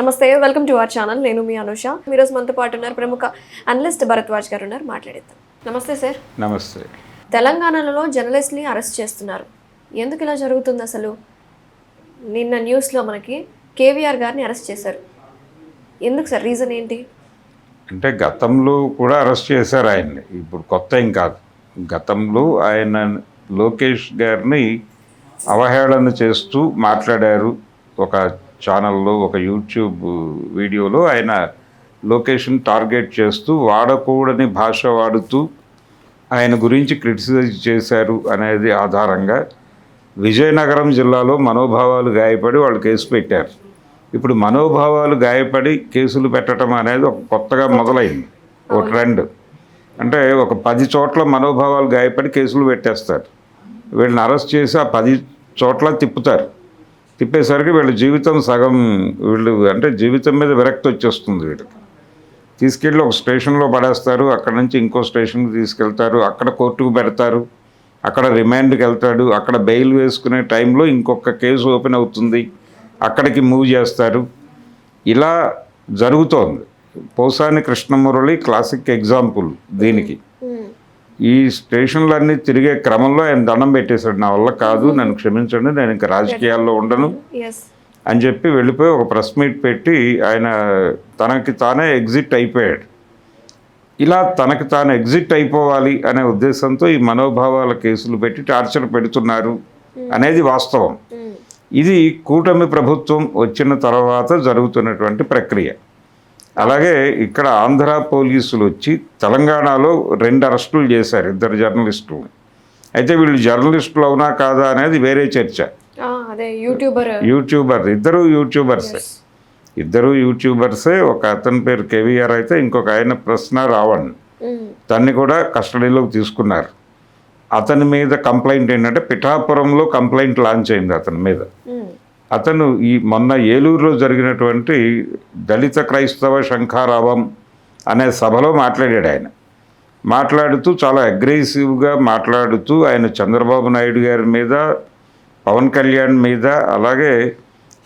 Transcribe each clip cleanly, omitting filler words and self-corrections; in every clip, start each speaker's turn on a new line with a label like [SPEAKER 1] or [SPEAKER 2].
[SPEAKER 1] నమస్తే, welcome to our channel. నేను మీ అనుష. ఈరోజు మనతో పాటు ఉన్నారు ప్రముఖ అనలిస్ట్ భరద్వాజ్ గారు ఉన్నారు. మాట్లాడేద్దాం. నమస్తే సార్.
[SPEAKER 2] నమస్తే.
[SPEAKER 1] తెలంగాణలో జర్నలిస్ట్ని అరెస్ట్ చేస్తున్నారు. ఎందుకు ఇలా జరుగుతుంది అసలు? నిన్న న్యూస్లో మనకి కేవీఆర్ గారిని అరెస్ట్ చేశారు. ఎందుకు సార్? రీజన్ ఏంటి?
[SPEAKER 2] అంటే గతంలో కూడా అరెస్ట్ చేశారు ఆయన్ని. ఇప్పుడు కొత్త ఏం కాదు. గతంలో ఆయన లోకేష్ గారిని అవహేళన చేస్తూ మాట్లాడారు. ఒక ఛానల్లో, ఒక యూట్యూబ్ వీడియోలో ఆయన లోకేష్ని టార్గెట్ చేస్తూ వాడకూడని భాష వాడుతూ ఆయన గురించి క్రిటిసైజ్ చేశారు అనేది ఆధారంగా విజయనగరం జిల్లాలో మనోభావాలు గాయపడి వాళ్ళు కేసు పెట్టారు. ఇప్పుడు మనోభావాలు గాయపడి కేసులు పెట్టడం అనేది ఒక కొత్తగా మొదలైంది, ఒక ట్రెండ్. అంటే ఒక 10 చోట్ల మనోభావాలు గాయపడి కేసులు పెట్టేస్తారు. వీళ్ళని అరెస్ట్ చేసి ఆ 10 చోట్ల తిప్పేసరికి వీళ్ళ జీవితం సగం, అంటే జీవితం మీద విరక్తి వచ్చేస్తుంది వీళ్ళకి. తీసుకెళ్ళి ఒక స్టేషన్లో పడేస్తారు, అక్కడ నుంచి ఇంకో స్టేషన్కి తీసుకెళ్తారు, అక్కడ కోర్టుకు పెడతారు, అక్కడ రిమాండ్కి వెళ్తాడు, అక్కడ బెయిల్ వేసుకునే టైంలో ఇంకొక కేసు ఓపెన్ అవుతుంది, అక్కడికి మూవ్ చేస్తారు. ఇలా జరుగుతోంది. పోసాని కృష్ణమురళి క్లాసిక్ ఎగ్జాంపుల్ దీనికి. ఈ స్టేషన్లన్నీ తిరిగే క్రమంలో ఆయన దండం పెట్టేశాడు, నా వల్ల కాదు, నన్ను క్షమించండి, నేను ఇంకా రాజకీయాల్లో ఉండను అని చెప్పి వెళ్ళిపోయి ఒక ప్రెస్ మీట్ పెట్టి ఆయన తనకి తానే ఎగ్జిట్ అయిపోయాడు. ఇలా తనకి తాను ఎగ్జిట్ అయిపోవాలి అనే ఉద్దేశంతో ఈ మనోభావాల కేసులు పెట్టి టార్చర్ పెడుతున్నారు అనేది వాస్తవం. ఇది కూటమి ప్రభుత్వం వచ్చిన తర్వాత జరుగుతున్నటువంటి ప్రక్రియ. అలాగే ఇక్కడ ఆంధ్ర పోలీసులు వచ్చి తెలంగాణలో 2 అరెస్టులు చేశారు, 2 జర్నలిస్టులు. అయితే వీళ్ళు జర్నలిస్టులు అవునా కాదా అనేది వేరే చర్చ. యూట్యూబర్ ఇద్దరు యూట్యూబర్సే. ఒక అతని పేరు కేవీఆర్ అయితే, ఇంకొక ఆయన ప్రశ్న రావణ్. తన్ని కూడా కస్టడీలోకి తీసుకున్నారు. అతని మీద కంప్లైంట్ ఏంటంటే పిఠాపురంలో కంప్లైంట్ లాంచ్ అయింది అతని మీద. అతను ఈ మొన్న ఏలూరులో జరిగినటువంటి దళిత క్రైస్తవ శంఖారావం అనే సభలో మాట్లాడాడు. ఆయన మాట్లాడుతూ చాలా అగ్రెసివ్గా మాట్లాడుతూ ఆయన చంద్రబాబు నాయుడు గారి మీద, పవన్ కళ్యాణ్ మీద, అలాగే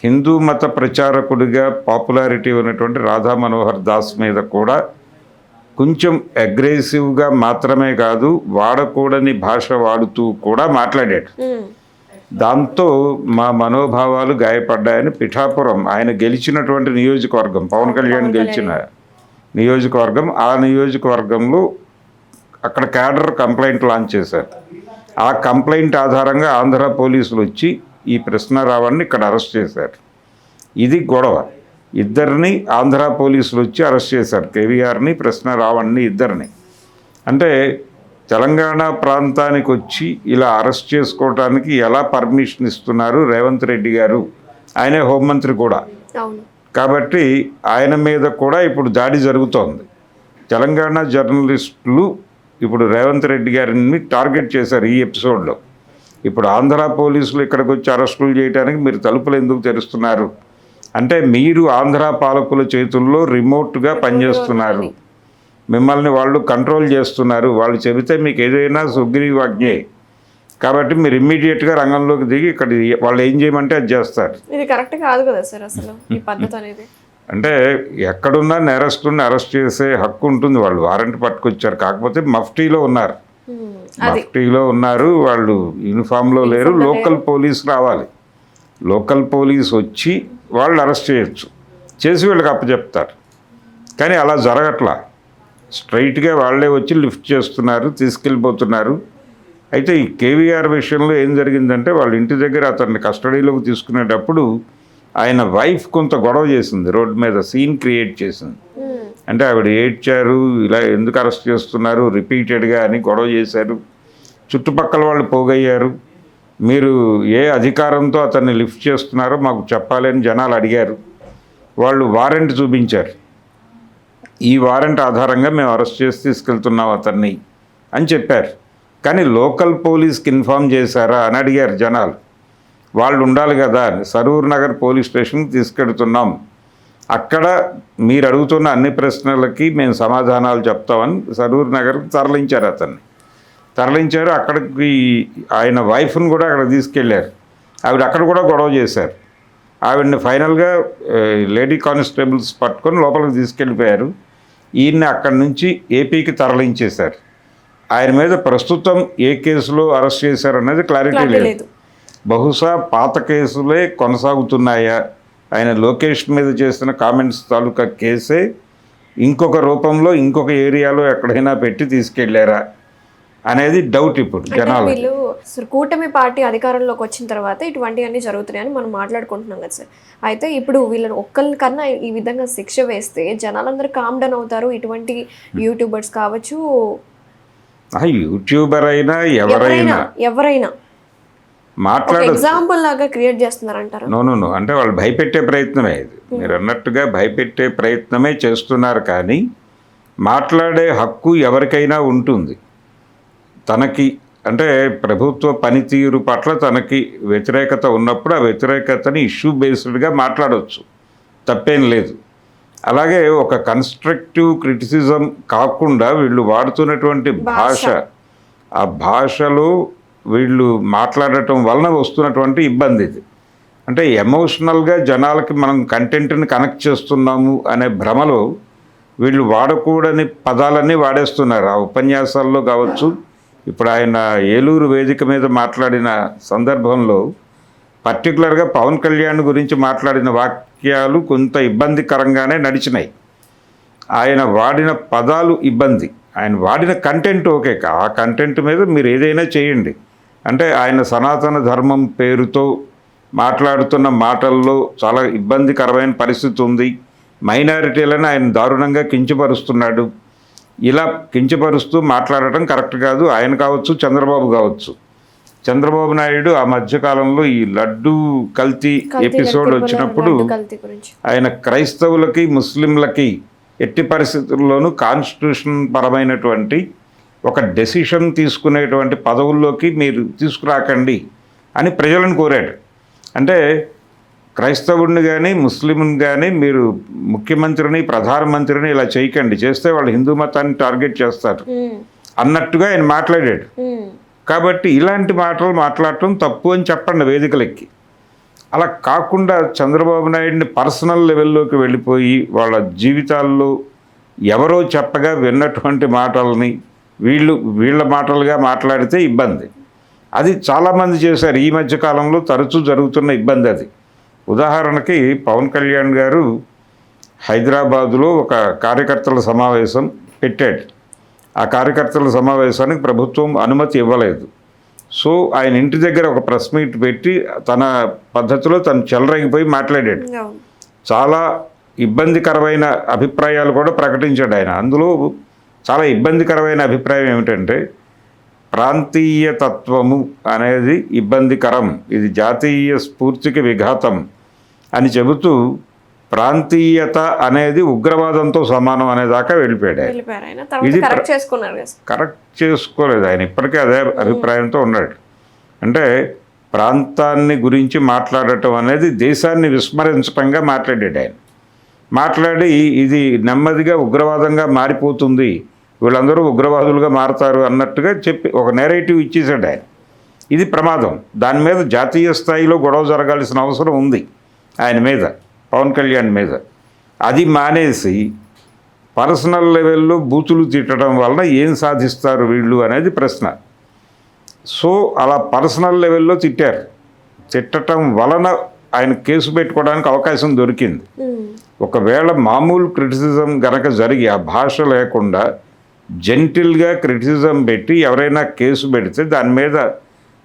[SPEAKER 2] హిందూ మత ప్రచారకుడిగా పాపులారిటీ ఉన్నటువంటి రాధా మనోహర్ దాస్ మీద కూడా కొంచెం అగ్రెసివ్గా మాత్రమే కాదు, వాడకూడని భాష వాడుతూ కూడా మాట్లాడాడు. దాంతో మా మనోభావాలు గాయపడ్డాయని పిఠాపురం, ఆయన గెలిచినటువంటి నియోజకవర్గం, పవన్ కళ్యాణ్ గెలిచిన నియోజకవర్గం, ఆ నియోజకవర్గంలో అక్కడ క్యాడర్ కంప్లైంట్ లాంచ్ చేశారు. ఆ కంప్లైంట్ ఆధారంగా ఆంధ్ర పోలీసులు వచ్చి ఈ కృష్ణారావాన్ని ఇక్కడ అరెస్ట్ చేశారు. ఇది గొడవ. ఇద్దరిని ఆంధ్ర పోలీసులు వచ్చి అరెస్ట్ చేశారు, కేవీఆర్ని, కృష్ణారావాన్ని, ఇద్దరిని. అంటే తెలంగాణ ప్రాంతానికి వచ్చి ఇలా అరెస్ట్ చేసుకోవడానికి ఎలా పర్మిషన్ ఇస్తున్నారు రేవంత్ రెడ్డి గారు? ఆయనే హోంమంత్రి కూడా కాబట్టి ఆయన మీద కూడా ఇప్పుడు దాడి జరుగుతోంది. తెలంగాణ జర్నలిస్టులు ఇప్పుడు రేవంత్ రెడ్డి గారిని టార్గెట్ చేశారు ఈ ఎపిసోడ్లో. ఇప్పుడు ఆంధ్ర పోలీసులు ఇక్కడికి వచ్చి అరెస్టులు చేయడానికి మీరు తలుపులు ఎందుకు తెరుస్తున్నారు అంటే, మీరు ఆంధ్ర పాలకుల చేతుల్లో రిమోట్గా పనిచేస్తున్నారు, మిమ్మల్ని వాళ్ళు కంట్రోల్ చేస్తున్నారు, వాళ్ళు చెబితే మీకు ఏదైనా సుగ్రీవాజ్ఞే. కాబట్టి మీరు ఇమ్మీడియట్గా రంగంలోకి దిగి ఇక్కడ వాళ్ళు ఏం చేయమంటే అది చేస్తారు.
[SPEAKER 1] ఇది కరెక్ట్ కాదు కదా సార్ అసలు ఈ పద్ధతి అనేది.
[SPEAKER 2] అంటే ఎక్కడున్నా నేరస్తుని అరెస్ట్ చేసే హక్కు ఉంటుంది. వాళ్ళు వారెంట్ పట్టుకొచ్చారు, కాకపోతే మఫ్టీలో ఉన్నారు, వాళ్ళు యూనిఫామ్లో లేరు. లోకల్ పోలీస్ రావాలి, లోకల్ పోలీస్ వచ్చి వాళ్ళు అరెస్ట్ చేయొచ్చు, చేసి వీళ్ళకి అప్పచెప్తారు. కానీ అలా జరగట్లా. స్ట్రైట్గా వాళ్ళే వచ్చి లిఫ్ట్ చేస్తున్నారు, తీసుకెళ్ళిపోతున్నారు. అయితే ఈ కేవీఆర్ విషయంలో ఏం జరిగిందంటే, వాళ్ళ ఇంటి దగ్గర అతన్ని కస్టడీలోకి తీసుకునేటప్పుడు ఆయన వైఫ్ కొంత గొడవ చేసింది, రోడ్డు మీద సీన్ క్రియేట్ చేసింది. అంటే ఆవిడ ఏడ్చారు, ఇలా ఎందుకు అరెస్ట్ చేస్తున్నారు రిపీటెడ్గా అని గొడవ చేశారు. చుట్టుపక్కల వాళ్ళు పోగయ్యారు, మీరు ఏ అధికారంతో అతన్ని లిఫ్ట్ చేస్తున్నారో మాకు చెప్పాలని జనాలు అడిగారు. వాళ్ళు వారెంట్ చూపించారు, ఈ వారెంట్ ఆధారంగా మేము అరెస్ట్ చేసి తీసుకెళ్తున్నాం అతన్ని అని చెప్పారు. కానీ లోకల్ పోలీస్కి ఇన్ఫామ్ చేశారా అని అడిగారు జనాలు. వాళ్ళు ఉండాలి కదా, సరూర్ నగర్ పోలీస్ స్టేషన్కి తీసుకెడుతున్నాం, అక్కడ మీరు అడుగుతున్న అన్ని ప్రశ్నలకి మేము సమాధానాలు చెప్తామని సరూర్ నగర్కి తరలించారు. అక్కడికి ఆయన వైఫ్ని కూడా అక్కడ తీసుకెళ్ళారు. ఆవిడ అక్కడ కూడా గొడవ చేశారు. ఆవిడని ఫైనల్గా లేడీ కానిస్టేబుల్స్ పట్టుకొని లోపలికి తీసుకెళ్ళిపోయారు. ఈయన్ని అక్కడి నుంచి ఏపీకి తరలించేశారు. ఆయన మీద ప్రస్తుతం ఏ కేసులో అరెస్ట్ చేశారనేది క్లారిటీ లేదు. బహుశా పాత కేసులే కొనసాగుతున్నాయా, ఆయన లోకేష్ మీద చేసిన కామెంట్స్ తాలూకా కేసే ఇంకొక రూపంలో ఇంకొక ఏరియాలో ఎక్కడైనా పెట్టి తీసుకెళ్లారా అనేది డౌట్ ఇప్పుడు జనాలు.
[SPEAKER 1] వీళ్ళు కూటమి పార్టీ అధికారంలోకి వచ్చిన తర్వాత ఇటువంటివన్నీ జరుగుతున్నాయని మనం మాట్లాడుకుంటున్నాం కదా సార్. అయితే ఇప్పుడు వీళ్ళని ఒక్కరికన్నా ఈ విధంగా శిక్ష వేస్తే జనాలందరూ కామ్ డౌన్ అవుతారు. ఇటువంటి యూట్యూబర్స్ కావచ్చు,
[SPEAKER 2] యూట్యూబర్ అయినా
[SPEAKER 1] ఎవరైనా
[SPEAKER 2] మాట్లాడ
[SPEAKER 1] ఎగ్జాంపుల్ లాగా క్రియేట్ చేస్తున్నారంటారు.
[SPEAKER 2] నో అంటే వాళ్ళు భయపెట్టే ప్రయత్నమే ఇది. మీరు అన్నట్టుగా భయపెట్టే ప్రయత్నమే చేస్తున్నారు. కానీ మాట్లాడే హక్కు ఎవరికైనా ఉంటుంది. తనకి అంటే ప్రభుత్వ పనితీరు పట్ల తనకి వ్యతిరేకత ఉన్నప్పుడు ఆ వ్యతిరేకతని ఇష్యూ బేస్డ్గా మాట్లాడవచ్చు, తప్పేం లేదు. అలాగే ఒక కన్స్ట్రక్టివ్ క్రిటిసిజం కాకుండా వీళ్ళు వాడుతున్నటువంటి భాష, ఆ భాషలో వీళ్ళు మాట్లాడటం వలన వస్తున్నటువంటి ఇబ్బంది ఇది. అంటే ఎమోషనల్గా జనాలకి మనం కంటెంట్ని కనెక్ట్ చేస్తున్నాము అనే భ్రమలో వీళ్ళు వాడకూడని పదాలన్నీ వాడేస్తున్నారు. ఆ ఉపన్యాసాల్లో కావచ్చు, ఇప్పుడు ఆయన ఏలూరు వేదిక మీద మాట్లాడిన సందర్భంలో పర్టికులర్గా పవన్ కళ్యాణ్ గురించి మాట్లాడిన వాక్యాలు కొంత ఇబ్బందికరంగానే నడిచినాయి. ఆయన వాడిన పదాలు ఇబ్బంది, ఆయన వాడిన కంటెంట్ ఓకే, ఆ కంటెంట్ మీద మీరు ఏదైనా చేయండి. అంటే ఆయన సనాతన ధర్మం పేరుతో మాట్లాడుతున్న మాటల్లో చాలా ఇబ్బందికరమైన పరిస్థితి ఉంది. మైనారిటీలను ఆయన దారుణంగా కించపరుస్తున్నాడు. ఇలా కించపరుస్తూ మాట్లాడటం కరెక్ట్ కాదు. ఆయన కావచ్చు, చంద్రబాబు కావచ్చు. చంద్రబాబు నాయుడు ఆ మధ్యకాలంలో ఈ లడ్డు కల్తీ ఎపిసోడ్ వచ్చినప్పుడు ఆయన క్రైస్తవులకి ముస్లింలకి ఎట్టి పరిస్థితుల్లోనూ కాన్స్టిట్యూషన్ పరమైనటువంటి ఒక డెసిషన్ తీసుకునేటువంటి పదవుల్లోకి మీరు తీసుకురాకండి అని ప్రజలను కోరాడు. అంటే క్రైస్తవుడిని కానీ ముస్లింని కానీ మీరు ముఖ్యమంత్రిని ప్రధానమంత్రిని ఇలా చేయకండి, చేస్తే వాళ్ళు హిందూ మతాన్ని టార్గెట్ చేస్తారు అన్నట్టుగా ఆయన మాట్లాడాడు. కాబట్టి ఇలాంటి మాటలు మాట్లాడటం తప్పు అని చెప్పండి వేదికలెక్కి. అలా కాకుండా చంద్రబాబు నాయుడిని పర్సనల్ లెవెల్లోకి వెళ్ళిపోయి వాళ్ళ జీవితాల్లో ఎవరో చెప్పగా విన్నటువంటి మాటల్ని వీళ్ళ మాటలుగా మాట్లాడితే ఇబ్బంది. అది చాలామంది చేశారు ఈ మధ్యకాలంలో, తరచూ జరుగుతున్న ఇబ్బంది అది. ఉదాహరణకి పవన్ కళ్యాణ్ గారు హైదరాబాదులో ఒక కార్యకర్తల సమావేశం పెట్టాడు. ఆ కార్యకర్తల సమావేశానికి ప్రభుత్వం అనుమతి ఇవ్వలేదు. సో ఆయన ఇంటి దగ్గర ఒక ప్రెస్ మీట్ పెట్టి తన పద్ధతిలో తను చెలరేగిపోయి మాట్లాడాడు. చాలా ఇబ్బందికరమైన అభిప్రాయాలు కూడా ప్రకటించాడు ఆయన. అందులో చాలా ఇబ్బందికరమైన అభిప్రాయం ఏమిటంటే ప్రాంతీయ తత్వము అనేది ఇబ్బందికరం, ఇది జాతీయ స్ఫూర్తికి విఘాతం అని చెబుతూ ప్రాంతీయత అనేది ఉగ్రవాదంతో సమానం అనేదాకా వెళ్ళిపోయాడు. ఇది కరెక్ట్ చేసుకోలేదు ఆయన, ఇప్పటికీ అదే అభిప్రాయంతో ఉన్నాడు. అంటే ప్రాంతాన్ని గురించి మాట్లాడటం అనేది దేశాన్ని విస్మరించటంగా మాట్లాడాడు ఆయన. మాట్లాడి ఇది నెమ్మదిగా ఉగ్రవాదంగా మారిపోతుంది, వీళ్ళందరూ ఉగ్రవాదులుగా మారతారు అన్నట్టుగా చెప్పి ఒక నేరేటివ్ ఇచ్చేసాడు ఆయన. ఇది ప్రమాదం. దాని మీద జాతీయ స్థాయిలో గొడవ జరగాల్సిన అవసరం ఉంది ఆయన మీద, పవన్ కళ్యాణ్ మీద. అది మానేసి పర్సనల్ లెవెల్లో బూతులు తిట్టడం వలన ఏం సాధిస్తారు వీళ్ళు అనేది ప్రశ్న. సో అలా పర్సనల్ లెవెల్లో తిట్టారు. తిట్టడం వలన ఆయన కేసు పెట్టుకోవడానికి అవకాశం దొరికింది. ఒకవేళ మామూలు క్రిటిసిజం గనక జరిగి ఆ భాష లేకుండా జెంటిల్గా క్రిటిసిజం పెట్టి ఎవరైనా కేసు పెడితే దాని మీద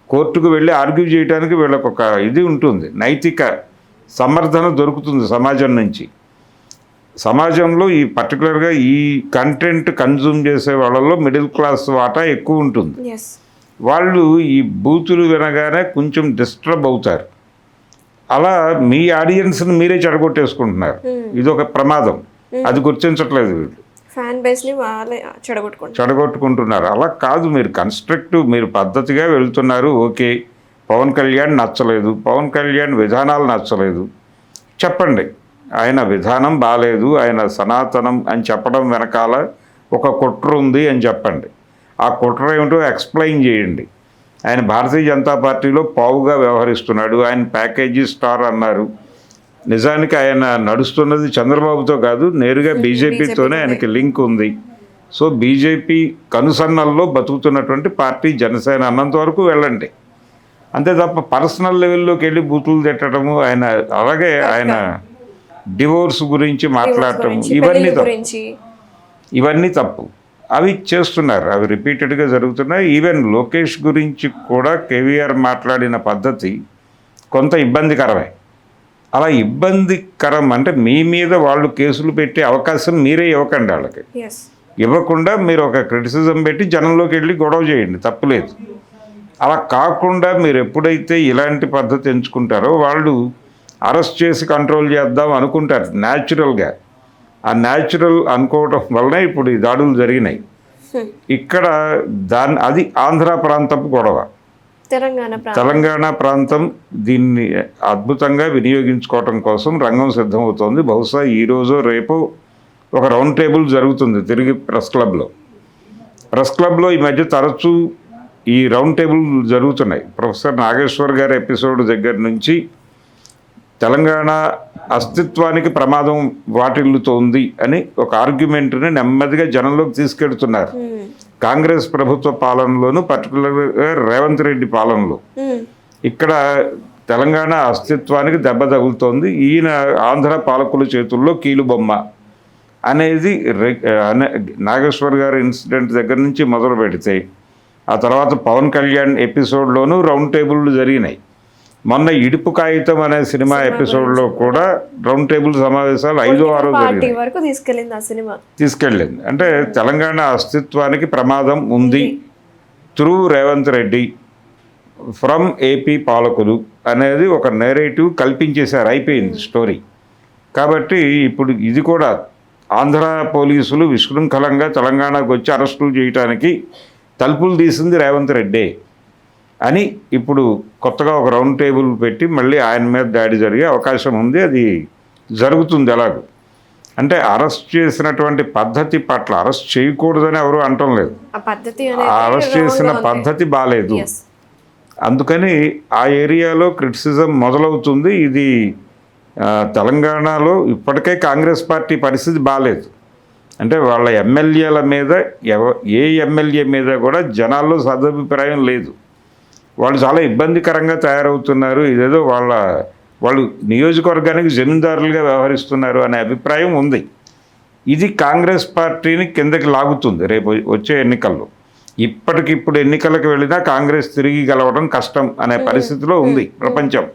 [SPEAKER 2] కోర్టుకు వెళ్ళి ఆర్గ్యూ చేయడానికి వీళ్ళకు ఒక ఇది ఉంటుంది, నైతిక సమర్థన దొరుకుతుంది సమాజం నుంచి. సమాజంలో ఈ పర్టికులర్గా ఈ కంటెంట్ కన్జ్యూమ్ చేసే వాళ్ళలో మిడిల్ క్లాస్ వాటా ఎక్కువ ఉంటుంది. వాళ్ళు ఈ బూతులు వినగానే కొంచెం డిస్టర్బ్ అవుతారు. అలా మీ ఆడియన్స్ని మీరే చెడగొట్టేసుకుంటున్నారు. ఇది ఒక ప్రమాదం, అది గుర్తించట్లేదు వీళ్ళు.
[SPEAKER 1] ఫ్యాన్ బేస్ని వాళ్ళే
[SPEAKER 2] చెడగొట్టుకుంటున్నారు. అలా కాదు, మీరు కన్స్ట్రక్టివ్, మీరు పద్ధతిగా వెళ్తున్నారు. ఓకే, పవన్ కళ్యాణ్ నచ్చలేదు, పవన్ కళ్యాణ్ విధానాలు నచ్చలేదు, చెప్పండి. ఆయన విధానం బాగాలేదు, ఆయన సనాతనం అని చెప్పడం వెనకాల ఒక కుట్ర ఉంది అని చెప్పండి. ఆ కుట్ర ఏమిటో ఎక్స్ప్లెయిన్ చేయండి. ఆయన భారతీయ జనతా పార్టీలో పావుగా వ్యవహరిస్తున్నాడు, ఆయన ప్యాకేజీ స్టార్ అన్నారు, నిజానికి ఆయన నడుస్తున్నది చంద్రబాబుతో కాదు, నేరుగా బీజేపీతోనే ఆయనకి లింక్ ఉంది. సో బీజేపీ కనుసన్నల్లో బతుకుతున్నటువంటి పార్టీ జనసేన అన్నంత వరకు వెళ్ళండి, అంతే తప్ప పర్సనల్ లెవెల్లోకి వెళ్ళి బూతులు తిట్టడము, ఆయన అలాగే ఆయన డివోర్స్ గురించి మాట్లాడటం, ఇవన్నీ తప్పు. అవి చేస్తున్నారు, అవి రిపీటెడ్గా జరుగుతున్నాయి. ఈవెన్ లోకేష్ గురించి కూడా కేవీఆర్ మాట్లాడిన పద్ధతి కొంత ఇబ్బందికరమే. అలా ఇబ్బందికరం అంటే మీ మీద వాళ్ళు కేసులు పెట్టే అవకాశం మీరే ఇవ్వకండి, వాళ్ళకి ఇవ్వకుండా మీరు ఒక క్రిటిసిజం పెట్టి జనంలోకి వెళ్ళి గొడవ చేయండి, తప్పులేదు. అలా కాకుండా మీరు ఎప్పుడైతే ఇలాంటి పద్ధతి ఎంచుకుంటారో వాళ్ళు అరెస్ట్ చేసి కంట్రోల్ చేద్దాం అనుకుంటారు న్యాచురల్గా. ఆ న్యాచురల్ అనుకోవటం వలన ఇప్పుడు ఈ దాడులు జరిగినాయి. ఇక్కడ అది ఆంధ్ర ప్రాంతపు గొడవ. తెలంగాణ ప్రాంతం దీన్ని అద్భుతంగా వినియోగించుకోవటం కోసం రంగం సిద్ధమవుతోంది. బహుశా ఈరోజు రేపు ఒక రౌండ్ టేబుల్ జరుగుతుంది తిరిగి ప్రెస్ క్లబ్లో ఈ మధ్య తరచూ ఈ రౌండ్ టేబుల్ జరుగుతున్నాయి. ప్రొఫెసర్ నాగేశ్వర్ గారి ఎపిసోడ్ దగ్గర నుంచి తెలంగాణ అస్తిత్వానికి ప్రమాదం వాటిల్లుతోంది అని ఒక ఆర్గ్యుమెంట్ని నెమ్మదిగా జనంలోకి తీసుకెడుతున్నారు. కాంగ్రెస్ ప్రభుత్వ పాలనలోను, పర్టికులర్గా రేవంత్ రెడ్డి పాలనలో ఇక్కడ తెలంగాణ అస్తిత్వానికి దెబ్బ తగులుతోంది, ఈయన ఆంధ్ర పాలకుల చేతుల్లో కీలుబొమ్మ అనేది నాగేశ్వర్ గారి ఇన్సిడెంట్ దగ్గర నుంచి మొదలు పెడితే ఆ తర్వాత పవన్ కళ్యాణ్ ఎపిసోడ్లోనూ రౌండ్ టేబుల్లు జరిగినాయి. మొన్న ఇడుపు కాగితం అనే సినిమా ఎపిసోడ్లో కూడా రౌండ్ టేబుల్ సమావేశాలు 5వ 6వ తీసుకెళ్ళింది. అంటే తెలంగాణ అస్తిత్వానికి ప్రమాదం ఉంది through Revanth Reddy from AP పాలకులు అనేది ఒక నేరేటివ్ కల్పించేశారు, అయిపోయింది స్టోరీ. కాబట్టి ఇప్పుడు ఇది కూడా ఆంధ్ర పోలీసులు విశృంఖలంగా తెలంగాణకు వచ్చి అరెస్టులు చేయడానికి తలుపులు తీసింది రేవంత్ రెడ్డి అని ఇప్పుడు కొత్తగా ఒక రౌండ్ టేబుల్ పెట్టి మళ్ళీ ఆయన మీద దాడి జరిగే అవకాశం ఉంది. అది జరుగుతుంది. ఎలాగో అంటే అరెస్ట్ చేసినటువంటి పద్ధతి పట్ల, అరెస్ట్ చేయకూడదని ఎవరు అంటం లేదు, అరెస్ట్ చేసిన పద్ధతి బాగాలేదు, అందుకని ఆ ఏరియాలో క్రిటిసిజం మొదలవుతుంది. ఇది తెలంగాణలో ఇప్పటికే కాంగ్రెస్ పార్టీ పరిస్థితి బాగాలేదు. అంటే వాళ్ళ ఎమ్మెల్యేల మీద ఏ ఎమ్మెల్యే మీద కూడా జనాల్లో సదభిప్రాయం లేదు. వాళ్ళు చాలా ఇబ్బందికరంగా తయారవుతున్నారు, ఇదేదో వాళ్ళు నియోజకవర్గానికి జమీందారులుగా వ్యవహరిస్తున్నారు అనే అభిప్రాయం ఉంది. ఇది కాంగ్రెస్ పార్టీని కిందకి లాగుతుంది రేపు వచ్చే ఎన్నికల్లో. ఇప్పటికిప్పుడు ఎన్నికలకు వెళ్ళినా కాంగ్రెస్ తిరిగి గెలవడం కష్టం అనే పరిస్థితిలో ఉంది ప్రపంచం.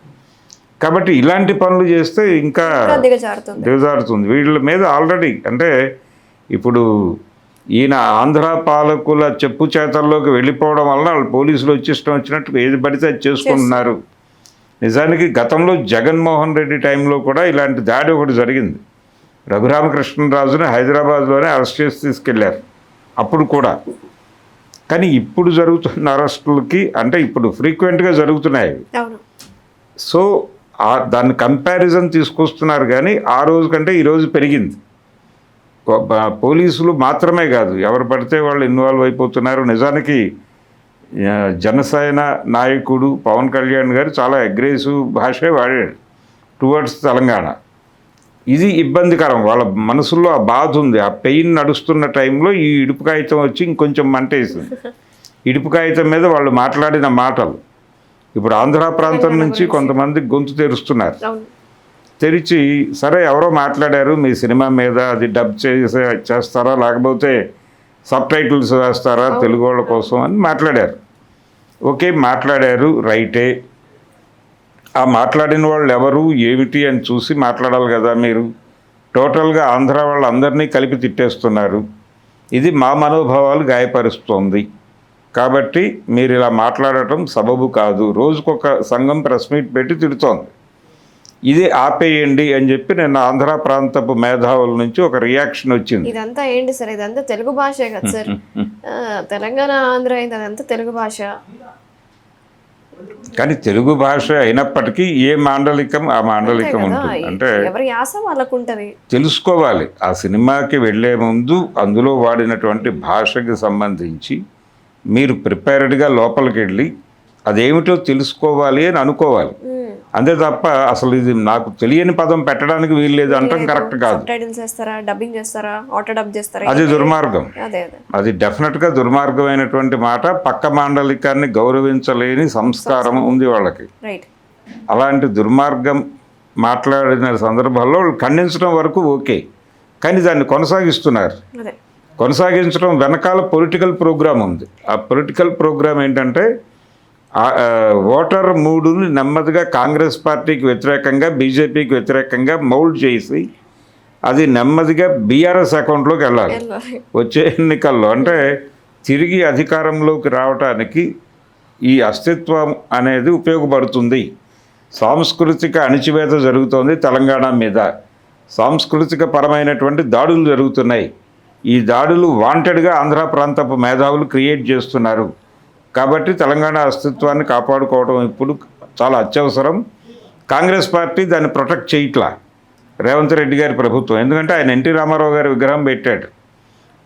[SPEAKER 2] కాబట్టి ఇలాంటి పనులు చేస్తే ఇంకా దిగజారుతుంది. వీళ్ళ మీద ఆల్రెడీ అంటే ఇప్పుడు ఈయన ఆంధ్ర పాలకుల చెప్పు చేతల్లోకి వెళ్ళిపోవడం వలన వాళ్ళు పోలీసులు వచ్చి ఇష్టం వచ్చినట్టు ఏది పడితే అది చేసుకుంటున్నారు. నిజానికి గతంలో జగన్మోహన్ రెడ్డి టైంలో కూడా ఇలాంటి దాడి ఒకటి జరిగింది. రఘురామకృష్ణరాజుని హైదరాబాద్లోనే అరెస్ట్ చేసి తీసుకెళ్లారు అప్పుడు కూడా. కానీ ఇప్పుడు జరుగుతున్న అరెస్టులకి అంటే ఇప్పుడు ఫ్రీక్వెంట్గా జరుగుతున్నాయి. సో దాన్ని కంపారిజన్ తీసుకొస్తున్నారు, కానీ ఆ రోజు కంటే ఈరోజు పెరిగింది. పోలీసులు మాత్రమే కాదు, ఎవరు పడితే వాళ్ళు ఇన్వాల్వ్ అయిపోతున్నారు. నిజానికి జనసేన నాయకుడు పవన్ కళ్యాణ్ గారు చాలా అగ్రెసివ్ భాషే వాడాడు టువర్డ్స్ తెలంగాణ. ఇది ఇబ్బందికరం, వాళ్ళ మనసుల్లో ఆ బాధ ఉంది. ఆ పెయిన్ నడుస్తున్న టైంలో ఈ ఇడుపు కాగితం వచ్చి ఇంకొంచెం మంటేసింది. ఇడుపు కాగితం మీద వాళ్ళు మాట్లాడిన మాటలు ఇప్పుడు ఆంధ్ర ప్రాంతం నుంచి కొంతమంది గొంతు తెరుస్తున్నారు. తెరిచి సరే ఎవరో మాట్లాడారు మీ సినిమా మీద, అది డబ్ చేస్తారా లేకపోతే సబ్ టైటిల్స్ వేస్తారా తెలుగు వాళ్ళ కోసం అని మాట్లాడారు. ఓకే, మాట్లాడారు, రైటే. ఆ మాట్లాడిన వాళ్ళు ఎవరు ఏమిటి అని చూసి మాట్లాడాలి కదా. మీరు టోటల్గా ఆంధ్ర వాళ్ళందరినీ కలిపి తిట్టేస్తున్నారు, ఇది మా మనోభావాలు గాయపరుస్తోంది. కాబట్టి మీరు ఇలా మాట్లాడటం సబబు కాదు. రోజుకొక సంఘం ప్రెస్ మీట్ పెట్టి తిడుతోంది. ఇది ఆపేయండి అని చెప్పి నేను ఆంధ్ర ప్రాంతపు మేధావుల నుంచి ఒక రియాక్షన్ వచ్చింది.
[SPEAKER 1] ఇదంతా ఏంటి సార్, ఇదంతా తెలుగు భాషే కదా సార్, తెలంగాణ ఆంధ్ర అదంతా తెలుగు భాష.
[SPEAKER 2] కానీ తెలుగు భాష అయినప్పటికీ ఏ మాండలికం ఆ మాండలికం ఉంటుంది. అంటే
[SPEAKER 1] ఎవరి యాస వాళ్ళకు ఉంటుంది,
[SPEAKER 2] తెలుసుకోవాలి. ఆ సినిమాకి వెళ్ళే ముందు అందులో వాడినటువంటి భాషకి సంబంధించి మీరు ప్రిపేర్డ్గా లోపలికి వెళ్ళి అదేమిటో తెలుసుకోవాలి అని అనుకోవాలి. అంతే తప్ప అసలు ఇది నాకు తెలియని పదం పెట్టడానికి వీలు లేదు అంటాం కరెక్ట్ కాదు.
[SPEAKER 1] టైటిల్స్ చేస్తారా, డబ్బింగ్ చేస్తారా, ఆటో డబ్ చేస్తారా?
[SPEAKER 2] అది దుర్మార్గం.
[SPEAKER 1] అదే అదే
[SPEAKER 2] అది డెఫినెట్గా దుర్మార్గమైనటువంటి మాట. పక్క మాండలికాన్ని గౌరవించలేని సంస్కారం ఉంది వాళ్ళకి.
[SPEAKER 1] రైట్.
[SPEAKER 2] అలాంటి దుర్మార్గం మాట్లాడిన సందర్భాల్లో వాళ్ళు ఖండించడం వరకు ఓకే, కానీ దాన్ని కొనసాగిస్తున్నారు.
[SPEAKER 1] అదే
[SPEAKER 2] కొనసాగించడం వెనకాల పొలిటికల్ ప్రోగ్రామ్ ఉంది. ఆ పొలిటికల్ ప్రోగ్రామ్ ఏంటంటే ఓటర్ మూడుని నెమ్మదిగా కాంగ్రెస్ పార్టీకి వ్యతిరేకంగా, బీజేపీకి వ్యతిరేకంగా మౌల్డ్ చేసి అది నెమ్మదిగా బీఆర్ఎస్ అకౌంట్లోకి వెళ్ళాలి వచ్చే ఎన్నికల్లో. అంటే తిరిగి అధికారంలోకి రావటానికి ఈ అస్తిత్వం అనేది ఉపయోగపడుతుంది. సాంస్కృతిక అణిచివేత జరుగుతోంది తెలంగాణ మీద, సాంస్కృతిక పరమైనటువంటి దాడులు జరుగుతున్నాయి. ఈ దాడులు వాంటెడ్గా ఆంధ్ర ప్రాంతపు మేధావులు క్రియేట్ చేస్తున్నారు. కాబట్టి తెలంగాణ అస్తిత్వాన్ని కాపాడుకోవడం ఇప్పుడు చాలా అత్యవసరం. కాంగ్రెస్ పార్టీ దాన్ని ప్రొటెక్ట్ చేయట్లా, రేవంత్ రెడ్డి గారి ప్రభుత్వం. ఎందుకంటే ఆయన ఎన్టీ రామారావు గారి విగ్రహం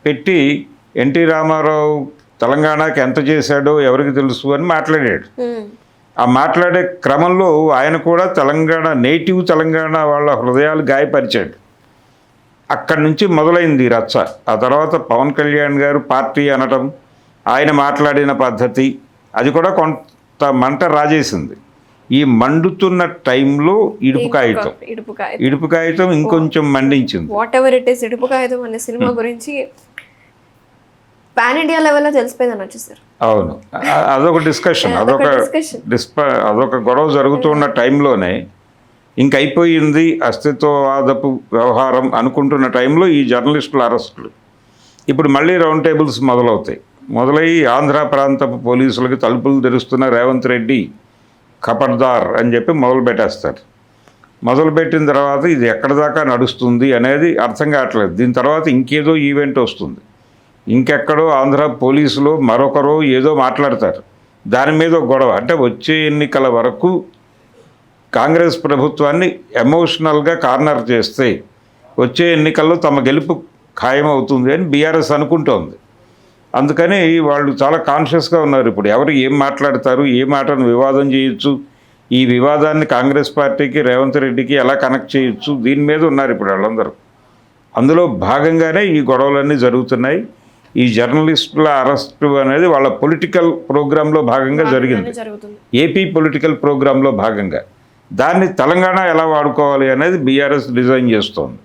[SPEAKER 2] పెట్టి ఎన్టీ రామారావు తెలంగాణకి ఎంత చేశాడో ఎవరికి తెలుసు అని మాట్లాడాడు. ఆ మాట్లాడే క్రమంలో ఆయన కూడా తెలంగాణ నేటివ్ తెలంగాణ వాళ్ళ హృదయాలు గాయపరిచాడు. అక్కడి నుంచి మొదలైంది రచ్చ. ఆ తర్వాత పవన్ కళ్యాణ్ గారు పార్టీ అనటం, ఆయన మాట్లాడిన పద్ధతి, అది కూడా కొంత మంట రాజేసింది. ఈ మండుతున్న టైంలో ఇడుపు కాగితం ఇంకొంచెం మండించింది.
[SPEAKER 1] వాట్ ఎవర్ ఇట్ ఈస్, ఇడుపు కాగితం అనే సినిమా గురించి పాన్ ఇండియా లెవెల్లో తెలిసిపోయిందని వచ్చేసారు.
[SPEAKER 2] అవును, అదొక డిస్కషన్, అదొక గొడవ జరుగుతున్న టైంలోనే ఇంకైపోయింది అస్తిత్వవాదపు వ్యవహారం అనుకుంటున్న టైంలో ఈ జర్నలిస్టుల అరెస్టులు. ఇప్పుడు మళ్ళీ రౌండ్ టేబుల్స్ మొదలయ్యి ఆంధ్ర ప్రాంతపు పోలీసులకి తలుపులు తెరుస్తున్న రేవంత్ రెడ్డి ఖబర్దార్ అని చెప్పి మొదలుపెట్టిన తర్వాత ఇది ఎక్కడి దాకా నడుస్తుంది అనేది అర్థం కావట్లేదు. దీని తర్వాత ఇంకేదో ఈవెంట్ వస్తుంది, ఇంకెక్కడో ఆంధ్ర పోలీసులు మరొకరు ఏదో మాట్లాడతారు, దాని మీద గొడవ. అంటే వచ్చే ఎన్నికల వరకు కాంగ్రెస్ ప్రభుత్వాన్ని ఎమోషనల్గా కార్నర్ చేస్తే వచ్చే ఎన్నికల్లో తమ గెలుపు ఖాయమవుతుంది అని బీఆర్ఎస్ అనుకుంటోంది. అందుకని వాళ్ళు చాలా కాన్షియస్గా ఉన్నారు. ఇప్పుడు ఎవరు ఏం మాట్లాడతారు, ఏ మాటను వివాదం చేయొచ్చు, ఈ వివాదాన్ని కాంగ్రెస్ పార్టీకి రేవంత్ రెడ్డికి ఎలా కనెక్ట్ చేయొచ్చు, దీని మీద ఉన్నారు ఇప్పుడు వాళ్ళందరూ. అందులో భాగంగానే ఈ గొడవలన్నీ జరుగుతున్నాయి. ఈ జర్నలిస్టుల అరెస్టు అనేది వాళ్ళ పొలిటికల్ ప్రోగ్రాంలో భాగంగా జరిగింది, ఏపీ పొలిటికల్ ప్రోగ్రాంలో భాగంగా. దాన్ని తెలంగాణ ఎలా వాడుకోవాలి అనేది బీఆర్ఎస్ డిజైన్ చేస్తోంది.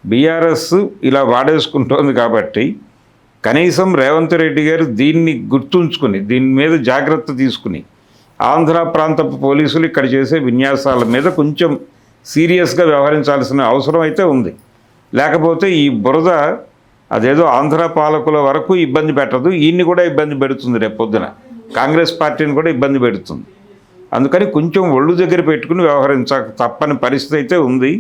[SPEAKER 2] బీఆర్ఎస్ ఇలా వాడేసుకుంటోంది కాబట్టి కనీసం రేవంత్ రెడ్డి గారు దీన్ని గుర్తుంచుకుని, దీని మీద జాగ్రత్త తీసుకుని, ఆంధ్ర ప్రాంతపు పోలీసులు ఇక్కడ చేసే విన్యాసాల మీద కొంచెం సీరియస్గా వ్యవహరించాల్సిన అవసరం అయితే ఉంది. లేకపోతే ఈ బురద అదేదో ఆంధ్ర పాలకుల వరకు ఇబ్బంది పెట్టదు, ఈయన్ని కూడా ఇబ్బంది పెడుతుంది, రేపు పొద్దున కాంగ్రెస్ పార్టీని కూడా ఇబ్బంది పెడుతుంది. అందుకని కొంచెం ఒళ్ళు దగ్గర పెట్టుకుని వ్యవహరించక తప్పని పరిస్థితి అయితే ఉంది.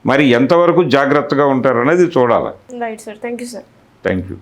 [SPEAKER 2] మరి ఎంతవరకు జాగ్రత్తగా ఉంటారనేది చూడాలి.
[SPEAKER 1] Right sir, thank you sir.
[SPEAKER 2] Thank you.